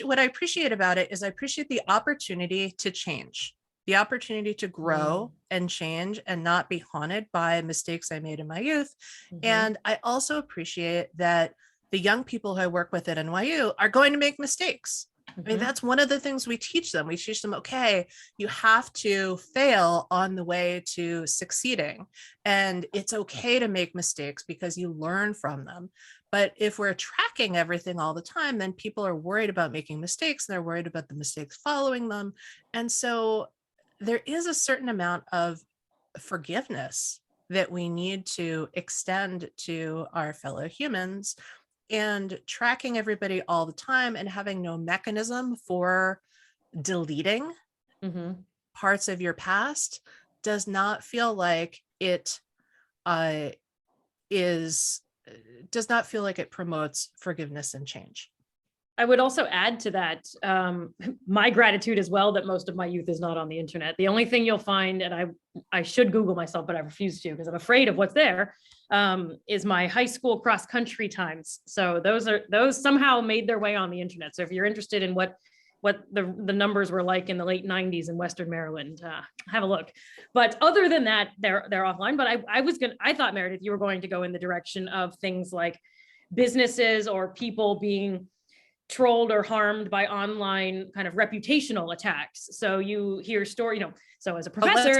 what I appreciate about it is I appreciate the opportunity to change, the opportunity to grow and change and not be haunted by mistakes I made in my youth. And I also appreciate that the young people who I work with at NYU are going to make mistakes. I mean, that's one of the things we teach them. We teach them, okay, you have to fail on the way to succeeding. And it's okay to make mistakes because you learn from them. But if we're tracking everything all the time, then people are worried about making mistakes. And they're worried about the mistakes following them. And so there is a certain amount of forgiveness that we need to extend to our fellow humans, and tracking everybody all the time and having no mechanism for deleting parts of your past does not feel like it does not feel like it promotes forgiveness and change. I would also add to that my gratitude as well that most of my youth is not on the internet. The only thing you'll find, and I should Google myself, but I refuse to because I'm afraid of what's there, is my high school cross country times. So those somehow made their way on the internet. So if you're interested in what the numbers were like in the late 90s in Western Maryland, have a look. But other than that, they're offline. But I thought, Meredith, you were going to go in the direction of things like businesses or people being trolled or harmed by online kind of reputational attacks. So you hear story, so as a professor,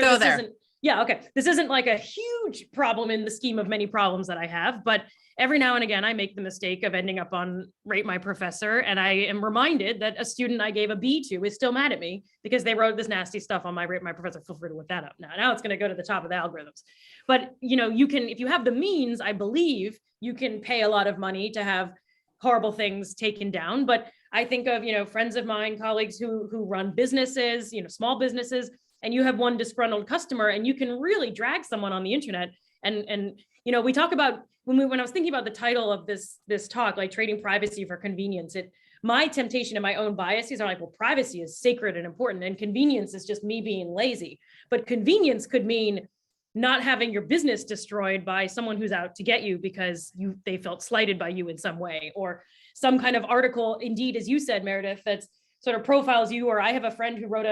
this isn't like a huge problem in the scheme of many problems that I have, but every now and again, I make the mistake of ending up on Rate My Professor. And I am reminded that a student I gave a B to is still mad at me because they wrote this nasty stuff on my Rate My Professor. Feel free to look that up. Now it's going to go to the top of the algorithms. But, you can, if you have the means, I believe you can pay a lot of money to have horrible things taken down. But I think of, friends of mine, colleagues who run businesses, small businesses, and you have one disgruntled customer and you can really drag someone on the internet. And we talk about when I was thinking about the title of this talk, like trading privacy for convenience, my temptation and my own biases are like, well, privacy is sacred and important and convenience is just me being lazy. But convenience could mean not having your business destroyed by someone who's out to get you because they felt slighted by you in some way, or some kind of article, indeed, as you said, Meredith, that's sort of profiles you. Or I have a friend who wrote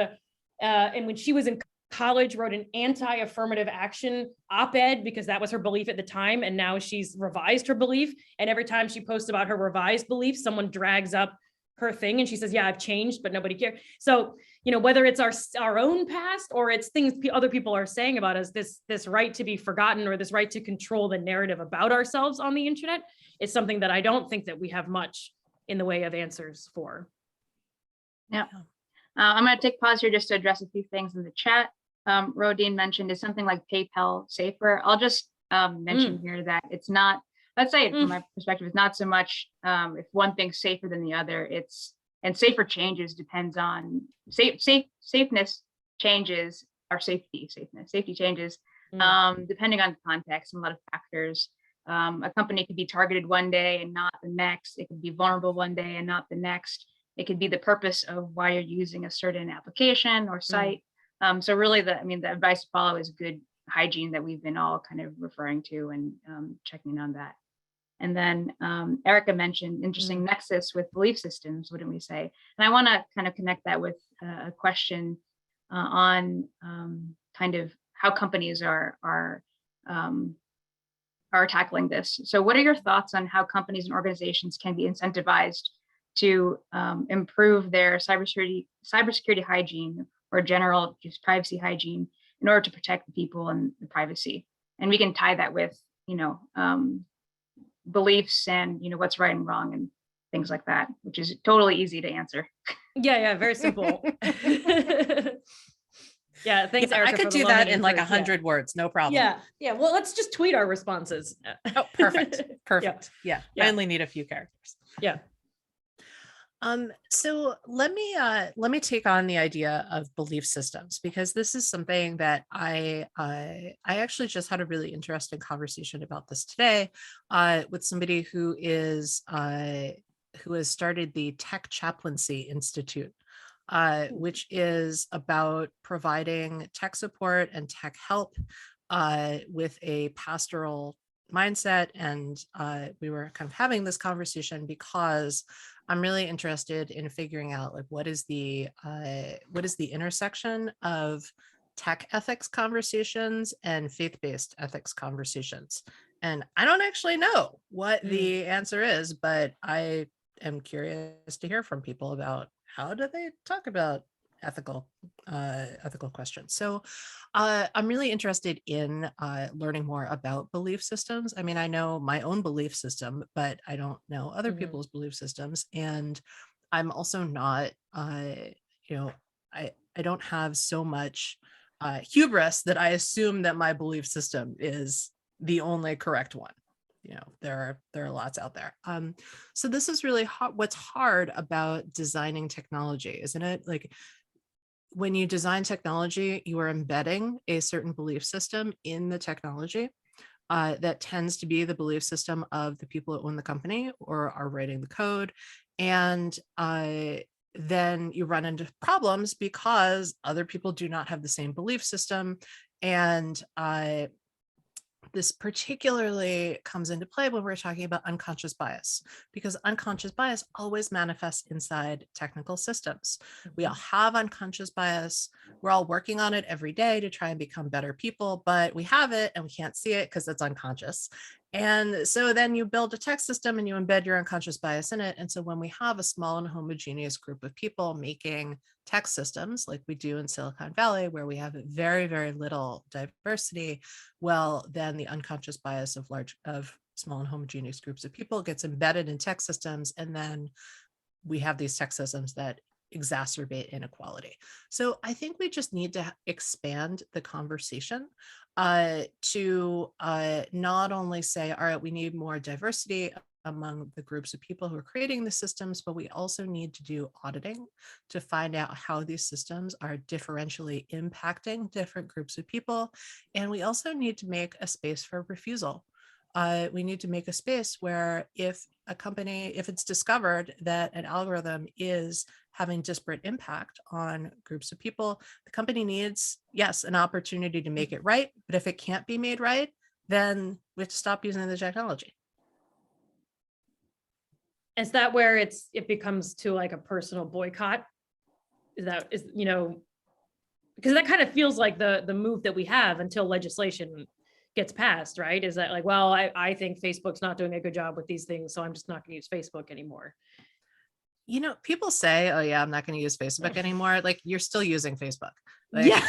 and when she was in college, wrote an anti-affirmative action op-ed because that was her belief at the time. And now she's revised her belief. And every time she posts about her revised belief, someone drags up her thing and she says, yeah, I've changed, but nobody cares. So, whether it's our own past or it's things other people are saying about us, this right to be forgotten or this right to control the narrative about ourselves on the internet is something that I don't think that we have much in the way of answers for. Yeah. I'm going to take pause here just to address a few things in the chat. Rodine mentioned, is something like PayPal safer? I'll just mention here that it's not I'd say from my perspective, it's not so much if one thing's safer than the other. And safer changes depends on safeness changes or safety changes depending on context and a lot of factors. A company could be targeted one day and not the next. It could be vulnerable one day and not the next. It could be the purpose of why you're using a certain application or site. So really, the advice to follow is good hygiene that we've been all kind of referring to and checking on that. And then Erica mentioned interesting nexus with belief systems, wouldn't we say? And I want to kind of connect that with a question on kind of how companies are tackling this. So what are your thoughts on how companies and organizations can be incentivized to improve their cybersecurity hygiene or general just privacy hygiene in order to protect the people and the privacy? And we can tie that with, beliefs and, what's right and wrong and things like that, which is totally easy to answer. Yeah, very simple. Yeah, thanks, Erica. I could do that in like 100 words, no problem. Yeah. Well, let's just tweet our responses. Oh, perfect. Yeah. I only need a few characters. Yeah. So let me take on the idea of belief systems, because this is something that I actually just had a really interesting conversation about this today with somebody who has started the Tech Chaplaincy Institute, which is about providing tech support and tech help with a pastoral mindset. And we were kind of having this conversation because I'm really interested in figuring out like what is the intersection of tech ethics conversations and faith-based ethics conversations. And I don't actually know what the answer is, but I am curious to hear from people about how do they talk about ethical questions. So I'm really interested in learning more about belief systems. I mean, I know my own belief system, but I don't know other people's belief systems. And I'm also not, I don't have so much hubris that I assume that my belief system is the only correct one. There are lots out there. So this is really what's hard about designing technology, isn't it? Like, when you design technology, you are embedding a certain belief system in the technology that tends to be the belief system of the people who own the company or are writing the code. And then you run into problems because other people do not have the same belief system. And this particularly comes into play when we're talking about unconscious bias, because unconscious bias always manifests inside technical systems. We all have unconscious bias. We're all working on it every day to try and become better people, but we have it and we can't see it because it's unconscious. And so then you build a tech system and you embed your unconscious bias in it. And so when we have a small and homogeneous group of people making tech systems like we do in Silicon Valley, where we have very, very little diversity, well, then the unconscious bias of small and homogeneous groups of people gets embedded in tech systems. And then we have these tech systems that exacerbate inequality. So I think we just need to expand the conversation to not only say, all right, we need more diversity among the groups of people who are creating the systems, but we also need to do auditing to find out how these systems are differentially impacting different groups of people. And we also need to make a space for refusal. We need to make a space where if it's discovered that an algorithm is having disparate impact on groups of people, the company needs, yes, an opportunity to make it right. But if it can't be made right, then we have to stop using the technology. Is that where it becomes to like a personal boycott? Because that kind of feels like the move that we have until legislation gets passed, right? Is that like, well, I think Facebook's not doing a good job with these things, so I'm just not going to use Facebook anymore. People say, oh yeah, I'm not going to use Facebook anymore. Like, you're still using Facebook. Like, yeah.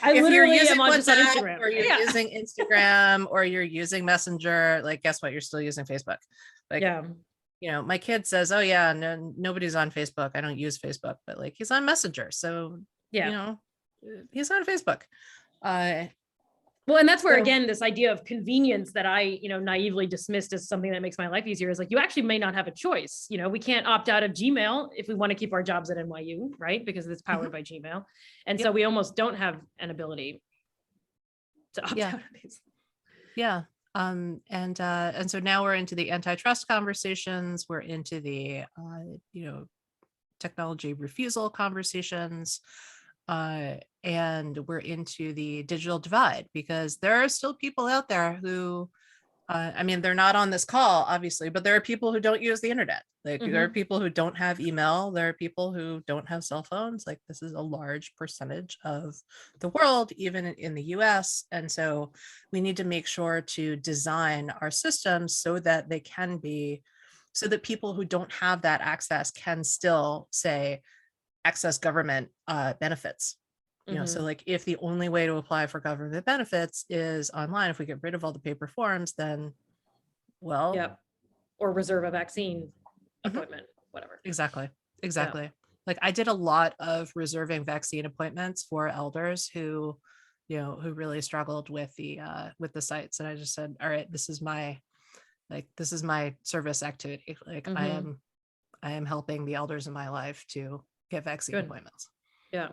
I literally am on just on Instagram. Or you're using Instagram or you're using Messenger, like, guess what? You're still using Facebook. Like, my kid says, oh yeah, no, nobody's on Facebook. I don't use Facebook, but like, he's on Messenger. So, he's on Facebook. Well, and that's where, So- again, this idea of convenience that I, naively dismissed as something that makes my life easier is like, you actually may not have a choice. We can't opt out of Gmail if we want to keep our jobs at NYU, right? Because it's powered by Gmail. And so we almost don't have an ability to opt out of these. Yeah. And so now we're into the antitrust conversations. We're into the, technology refusal conversations. And we're into the digital divide, because there are still people out there who, they're not on this call, obviously, but there are people who don't use the internet. Like there are people who don't have email. There are people who don't have cell phones. Like this is a large percentage of the world, even in the US. And so we need to make sure to design our systems so that they can be, so that people who don't have that access can still say access government benefits. So like if the only way to apply for government benefits is online, if we get rid of all the paper forms, then Or reserve a vaccine appointment, whatever. Exactly. Like I did a lot of reserving vaccine appointments for elders who really struggled with the sites. And I just said, all right, this is my service activity. Like I am helping the elders in my life to get vaccine appointments. Yeah.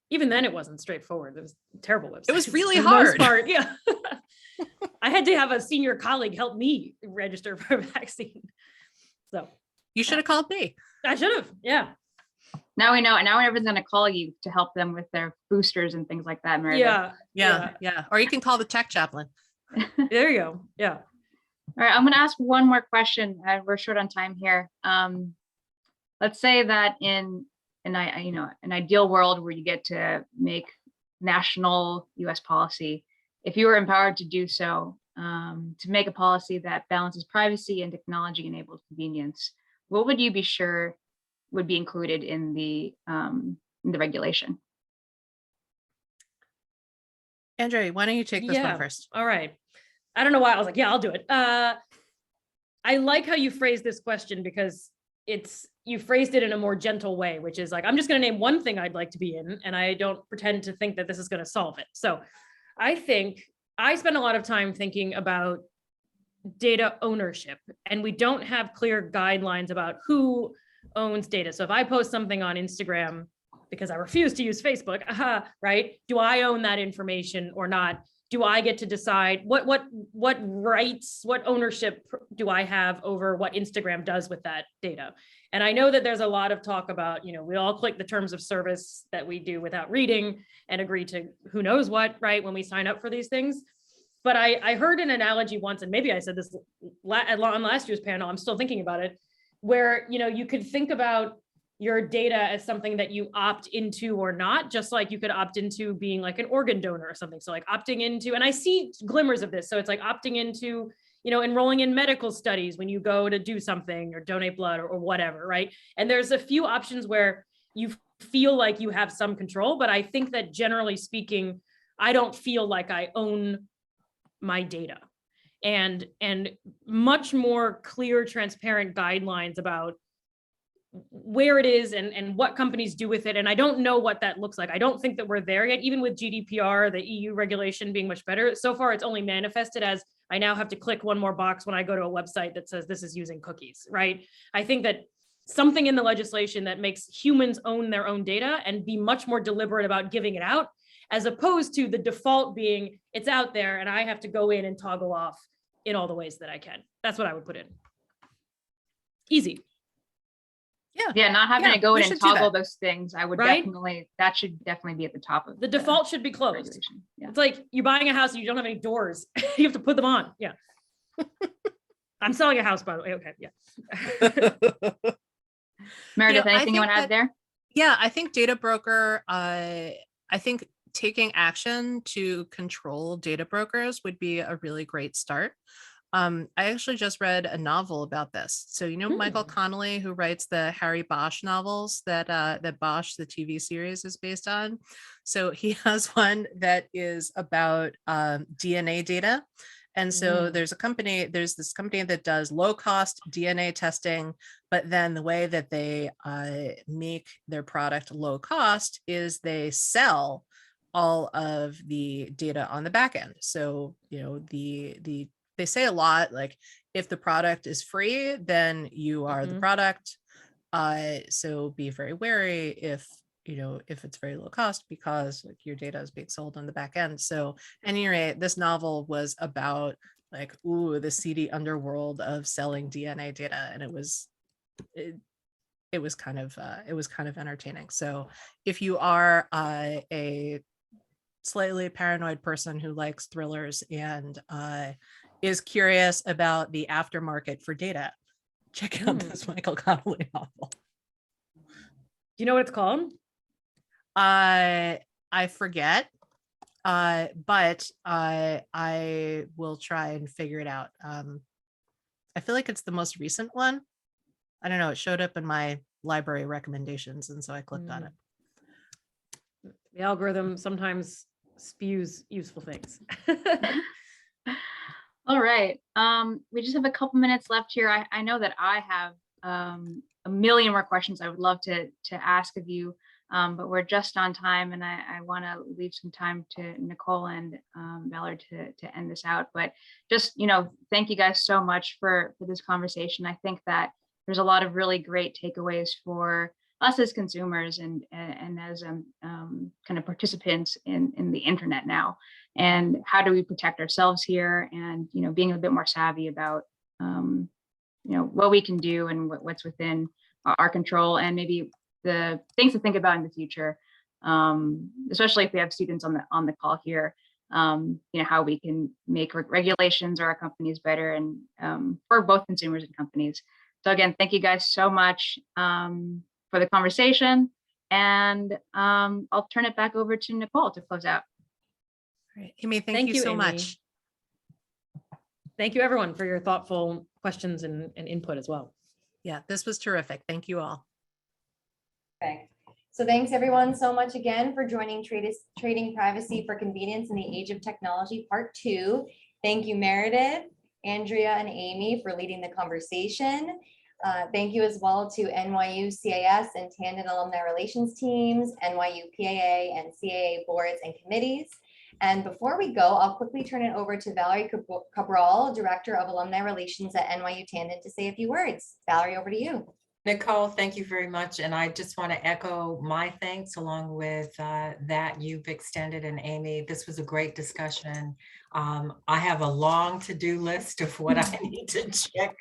Even then it wasn't straightforward. It was a terrible website. It was really For the most hard. part, yeah. I had to have a senior colleague help me register for a vaccine. So you should have called me. I should have. Yeah. Now we know. Now everyone's going to call you to help them with their boosters and things like that, Meredith. Yeah. Or you can call the tech chaplain. There you go. Yeah. All right. I'm going to ask one more question. We're short on time here. Let's say that in an ideal world where you get to make national US policy, if you were empowered to do so, to make a policy that balances privacy and technology enabled convenience, what would you be sure would be included in the regulation? Andrea, why don't you take this one first? All right. I don't know why I was like, yeah, I'll do it. I like how you phrased this question, because you phrased it in a more gentle way, which is like, I'm just going to name one thing I'd like to be in, and I don't pretend to think that this is going to solve it. So I think I spend a lot of time thinking about data ownership, and we don't have clear guidelines about who owns data. So if I post something on Instagram because I refuse to use Facebook, right? Do I own that information or not? Do I get to decide what rights, what ownership do I have over what Instagram does with that data? And I know that there's a lot of talk about, we all click the terms of service that we do without reading and agree to who knows what, right, when we sign up for these things. But I heard an analogy once, and maybe I said this on last year's panel, I'm still thinking about it, where, you could think about your data as something that you opt into or not, just like you could opt into being like an organ donor or something. So like opting into, and I see glimmers of this. So it's like opting into, enrolling in medical studies when you go to do something or donate blood or whatever, right? And there's a few options where you feel like you have some control, but I think that generally speaking, I don't feel like I own my data. And much more clear, transparent guidelines about where it is and what companies do with it. And I don't know what that looks like. I don't think that we're there yet, even with GDPR, the EU regulation being much better. So far, it's only manifested as I now have to click one more box when I go to a website that says this is using cookies, right? I think that something in the legislation that makes humans own their own data and be much more deliberate about giving it out, as opposed to the default being it's out there and I have to go in and toggle off in all the ways that I can. That's what I would put in. Easy. Yeah, not having to go in and toggle that. those things. I would Right? that should definitely be at the top of The default should be closed. regulation. Yeah. It's like you're buying a house and you don't have any doors. You have to put them on. Yeah. I'm selling a house, by the way. Okay. Yeah. Meredith, I anything you think want to add there? Yeah, I think data broker, I think taking action to control data brokers would be a really great start. I actually just read a novel about this. So, Michael Connelly, who writes the Harry Bosch novels that Bosch, the TV series, is based on. So he has one that is about DNA data. And so there's this company that does low cost DNA testing, but then the way that they make their product low cost is they sell all of the data on the back end. So, you know, they say a lot, like, if the product is free, then you are the product. So be very wary if, you know, if it's very low cost, because like your data is being sold on the back end. So at any rate, this novel was about like, ooh, the seedy underworld of selling DNA data. And it was kind of entertaining. So if you are a slightly paranoid person who likes thrillers and is curious about the aftermarket for data, check out this Michael Connelly novel. Do you know what it's called? I forget, but I will try and figure it out. I feel like it's the most recent one. I don't know. It showed up in my library recommendations, and so I clicked on it. The algorithm sometimes spews useful things. All right. We just have a couple minutes left here. I know that I have a million more questions I would love to ask of you, but we're just on time, and I want to leave some time to Nicole and Valerie to end this out. But just, you know, thank you guys so much for this conversation. I think that there's a lot of really great takeaways for us as consumers and as kind of participants in the internet now. And how do we protect ourselves here, and, you know, being a bit more savvy about, you know, what we can do and what's within our control, and maybe the things to think about in the future, especially if we have students on the call here, you know, how we can make regulations or our companies better, and for both consumers and companies. So again, thank you guys so much for the conversation, and I'll turn it back over to Nicole to close out. All right, Amy, thank you so Amy. much. Thank you, everyone, for your thoughtful questions and input as well. Yeah, this was terrific. Thank you all. Okay. So thanks everyone so much again for joining Trading Privacy for Convenience in the Age of Technology Part 2. Thank you, Meredith, Andrea, and Amy for leading the conversation. Thank you as well to NYU CAS and Tandon alumni relations teams, NYU PAA and CAA boards and committees. And before we go, I'll quickly turn it over to Valerie Cabral, Director of Alumni Relations at NYU Tandon, to say a few words. Valerie, over to you. Nicole, thank you very much. And I just want to echo my thanks along with that you've extended. And Amy, this was a great discussion. I have a long to-do list of what I need to check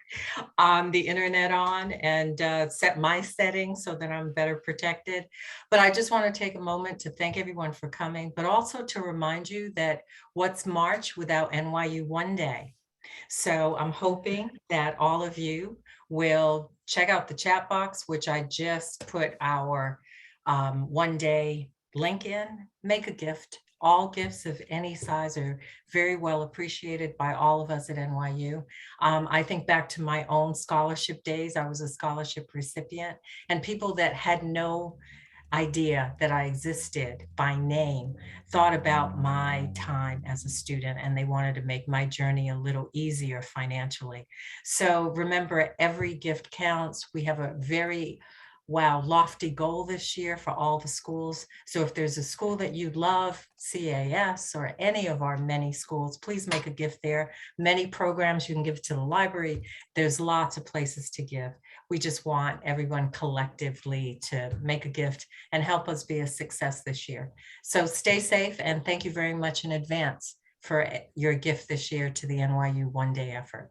on the internet on, and set my settings so that I'm better protected. But I just want to take a moment to thank everyone for coming, but also to remind you that what's March without NYU One Day? So I'm hoping that all of you will check out the chat box, which I just put our one day link in. Make a gift. All gifts of any size are very well appreciated by all of us at NYU. I think back to my own scholarship days. I was a scholarship recipient, and people that had no idea that I existed by name thought about my time as a student, and they wanted to make my journey a little easier financially. So remember, every gift counts. We have a very lofty goal this year for all the schools. So if there's a school that you love, CAS or any of our many schools, please make a gift there. Many programs you can give to the library. There's lots of places to give. We just want everyone collectively to make a gift and help us be a success this year. So stay safe, and thank you very much in advance for your gift this year to the NYU One Day effort.